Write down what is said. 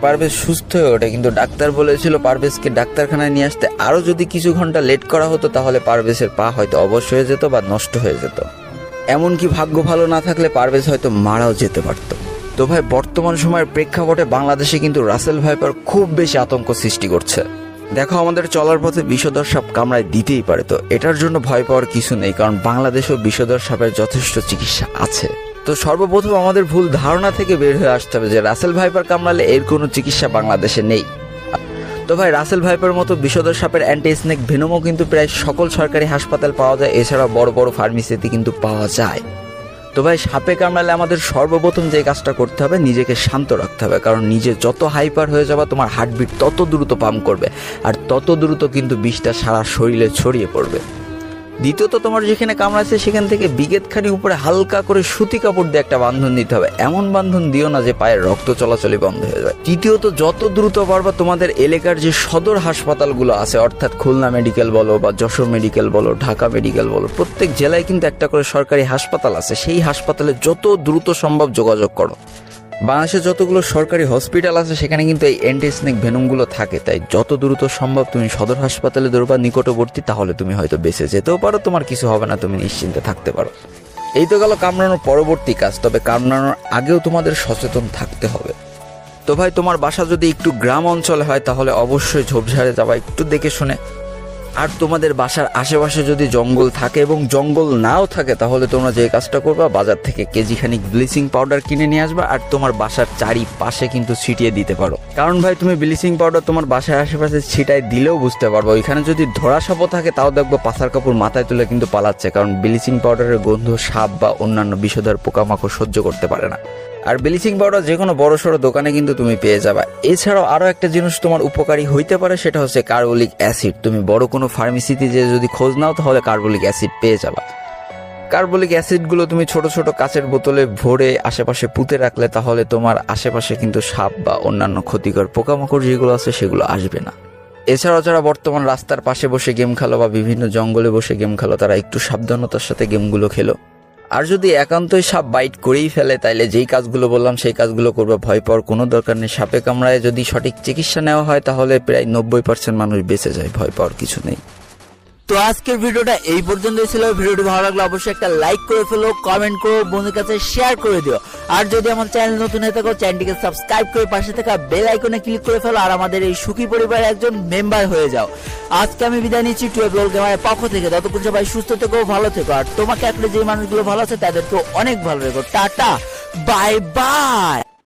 পারভেজ সুস্থ হয়ে ওঠে, কিন্তু ডাক্তার বলেছিল পারভেজকে ডাক্তারখানায় নিয়ে আসতে। আরো যদি কিছু ঘন্টা লেট করা হতো তাহলে পারভেজের পা হয়তো অবশ হয়ে যেত বা নষ্ট হয়ে যেত। এমনকি ভাগ্য ভালো না থাকলে পারভেজ হয়তো মারাও যেতে পারত। তো ভাই, বর্তমান সময়ের প্রেক্ষাপটে বাংলাদেশে কিন্তু রাসেল ভাইপার খুব বেশি আতঙ্ক সৃষ্টি করছে। দেখো, আমাদের চলার পথে বিষধর সাপ কামড়ায় দিতেই পারে, তো এটার জন্য ভয় পাওয়ার কিছু নেই, কারণ বাংলাদেশেও বিষধর সাপের যথেষ্ট চিকিৎসা আছে। তো সর্বপ্রথম আমাদের ভুল ধারণা থেকে বের হয়ে আসতে হবে যে রাসেল ভাইপার কামড়ালে এর কোনো চিকিৎসা বাংলাদেশে নেই। তো ভাই, রাসেল ভাইপার মতো বিষধর সাপের অ্যান্টি স্নেক ভেনমও কিন্তু প্রায় সকল সরকারি হাসপাতাল পাওয়া যায়, এছাড়া বড় বড় ফার্মেসিতে কিন্তু পাওয়া যায়। তো ভাই, সাপে কামড়ালে আমাদের সর্বপ্রথম যে কাজটা করতে হবে, নিজেকে শান্ত রাখতে হবে, কারণ নিজে যত হাইপার হয়ে যাবে তোমার হার্টবিট তত দ্রুত পাম্প করবে, আর তত দ্রুত কিন্তু বিষটা সারা শরীরে ছড়িয়ে পড়বে। দ্বিতীয়ত, তোমার যেখানে কামড়াচ্ছে সেখান থেকে বিগেতখানি উপরে হালকা করে সুতি কাপড় দিয়ে একটা বাঁধন দিতে হবে। এমন বাঁধন দিও না যে পায়ের রক্ত চলাচলই বন্ধ হয়ে যায়। তৃতীয়ত, যত দ্রুত পারবা তোমাদের এলাকার যে সদর হাসপাতালগুলো আছে, অর্থাৎ খুলনা মেডিকেল বলো বা যশোর মেডিকেল বলো, ঢাকা মেডিকেল বলো, প্রত্যেক জেলায় কিন্তু একটা করে সরকারি হাসপাতাল আছে, সেই হাসপাতালে যত দ্রুত সম্ভব যোগাযোগ করো। বাংলাদেশে যতগুলো সরকারি হসপিটাল আছে সেখানে কিন্তু এই অ্যান্টি স্নেক ভেনমগুলো থাকে, তাই যত দ্রুত সম্ভব তুমি সদর হাসপাতালে দৌড়বা নিকটবর্তী, তাহলে তুমি হয়তো বেঁচে যেতেও পারো, তোমার কিছু হবে না, তুমি নিশ্চিন্তে থাকতে পারো। এই তো গেল কামড়ানোর পরবর্তী কাজ, তবে কামড়ানোর আগেও তোমাদের সচেতন থাকতে হবে। তো ভাই, তোমার বাসা যদি একটু গ্রাম অঞ্চলে হয় তাহলে অবশ্যই ঝোপঝাড়ে যাবা একটু দেখে শুনে। আর তোমাদের বাসার আশেপাশে যদি জঙ্গল থাকে এবং জঙ্গল নাও থাকে তাহলে তোমরা যে কাজটা করবা, বাজার থেকে কেজি খানিক ব্লিচিং পাউডার কিনে নিয়ে আসবা আর তোমার বাসার চারিপাশে কিন্তু ছিটিয়ে দিতে পারো। কারণ ভাই, তুমি ব্লিচিং পাউডার তোমার বাসার আশেপাশে ছিটাই দিলেও বুঝতে পারবো। ওইখানে যদি ধরা সাপও থাকে তাও দেখবো পাছার কাপড় মাথায় তুলে কিন্তু পালাচ্ছে, কারণ ব্লিচিং পাউডারের গন্ধ সাপ বা অন্যান্য বিষধর পোকামাকড় সহ্য করতে পারে না। আর ব্লিচিং পাউডার যে কোনো বড় সড়ো দোকানে কিন্তু তুমি পেয়ে যাবা। এছাড়াও আরো একটা জিনিস তোমার উপকারী হইতে পারে, সেটা হচ্ছে কার্বলিক অ্যাসিড। তুমি বড় কোনো ফার্মেসিতে যে যদি খোঁজ নাও তাহলে কার্বলিক অ্যাসিড পেয়ে যাবা। কার্বলিক অ্যাসিডগুলো তুমি ছোট ছোট কাচের বোতলে ভরে আশেপাশে পুঁতে রাখলে তাহলে তোমার আশেপাশে কিন্তু সাপ বা অন্যান্য ক্ষতিকর পোকামাকড় যেগুলো আছে সেগুলো আসবে না। এছাড়াও যারা বর্তমান রাস্তার পাশে বসে গেম খেলো বা বিভিন্ন জঙ্গলে বসে গেম খেলো, তারা একটু সাবধানতার সাথে গেমগুলো খেলো। আর যদি একান্তই সাপ বাইট করেই ফেলে তাইলে যেই কাজগুলো বললাম সেই কাজগুলো করবে, ভয় পাওয়ার কোনো দরকার নেই। সাপে কামড়ায় যদি সঠিক চিকিৎসা নেওয়া হয় তাহলে প্রায় 90% মানুষ বেঁচে যায়, ভয় পাওয়ার কিছু নেই। তো আজকের ভিডিওটা এই পর্যন্তই ছিল। ভিডিওটি ভালো লাগলে অবশ্যই একটা লাইক করে ফেলো, কমেন্ট করো, বন্ধুদের কাছে শেয়ার করে দিও। আর যদি আমার চ্যানেল নতুন হয়ে থাকো, চ্যানেলটিকে সাবস্ক্রাইব করে পাশে থাকা বেল আইকনে ক্লিক করে ফেলো আর আমাদের এই সুখী পরিবারের একজন মেম্বার হয়ে যাও। আজকে আমি বিদায় নিচ্ছি 12 লোল গেমারের পক্ষ থেকে। ততক্ষণ সবাই সুস্থ থেকো, ভালো থেকো, আর তোমাকে আসলে যে মানুষগুলো ভালো আছে তাদেরকেও অনেক ভালো রেখো। Tata, bye bye.